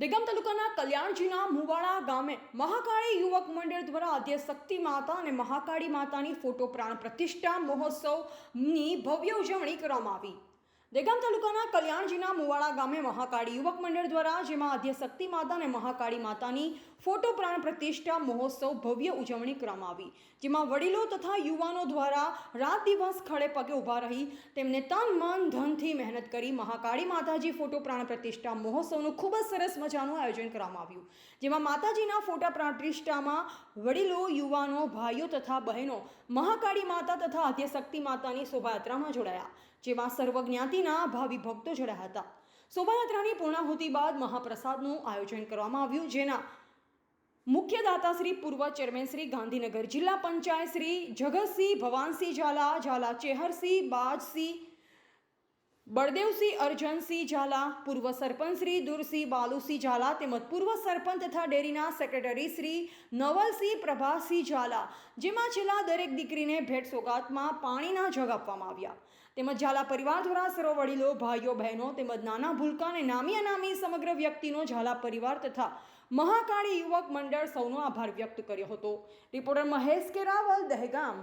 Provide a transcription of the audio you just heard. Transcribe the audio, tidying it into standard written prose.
દેગામ તાલુકાના કલ્યાણજીના મુવાડા ગામે મહાકાળી યુવક મંડળ દ્વારા આદ્યશક્તિ માતા અને મહાકાળી માતાની ફોટો પ્રાણ પ્રતિષ્ઠા મહોત્સવની ભવ્ય ઉજવણી કરવામાં આવી। દેગામ તાલુકાના કલ્યાણજીના મુવાડા ગામે મહાકાળી યુવક મંડળ દ્વારા જેમાં આદ્યશક્તિ માતા અને મહાકાળી માતાની ફોટો પ્રાણ પ્રતિષ્ઠા મહોત્સવ ભવ્ય ઉજવણી કરવામાં આવી, જેમાં વડીલો તથા યુવાનો દ્વારા રાત દિવસ ખડે પગે ઊભા રહી તેમને તન મન ધનથી મહેનત કરી મહાકાળી માતાજી ફોટો પ્રાણ પ્રતિષ્ઠા મહોત્સવનું ખૂબ જ સરસ મજાનું આયોજન કરવામાં આવ્યું, જેમાં માતાજીના ફોટા પ્રાણ પ્રતિષ્ઠામાં વડીલો, યુવાનો, ભાઈઓ તથા બહેનો મહાકાળી માતા તથા આદ્યશક્તિ માતાની શોભાયાત્રામાં જોડાયા, જેમાં સર્વ જ્ઞાતિના ભાવિ ભક્તો જોડાયા હતા। શોભાયાત્રાની પૂર્ણાહુતિ બાદ મહાપ્રસાદનું આયોજન કરવામાં આવ્યું, જેના મુખ્ય દાતા શ્રી પૂર્વ ચેરમેન શ્રી ગાંધીનગર જિલ્લા પંચાયત શ્રી જગતસિંહ ભવાનસિંહ ઝાલા, ઝાલા ચેહરસિંહ, બાજસિંહ, બળદેવસિંહ અર્જનસિંહ ઝાલા, પૂર્વ સરપંચ શ્રી દુરસિંહ બાલુસિંહ ઝાલા તેમજ પૂર્વ સરપંચ તથા ડેરીના સેક્રેટરી શ્રી નવલસિંહ પ્રભાસિંહ ઝાલા, જેમાં છેલ્લા દરેક દીકરીને ભેટ સોગાદમાં પાણીના જગ આપવામાં આવ્યા, તેમજ ઝાલા પરિવાર દ્વારા સર્વ વડીલો, ભાઈઓ, બહેનો તેમજ નાના ભૂલકા અને નામી અનામી સમગ્ર વ્યક્તિનો ઝાલા પરિવાર તથા મહાકાળી યુવક મંડળ સૌનો આભાર વ્યક્ત કર્યો હતો। રિપોર્ટર મહેશ કેરાવલ, દહેગામ।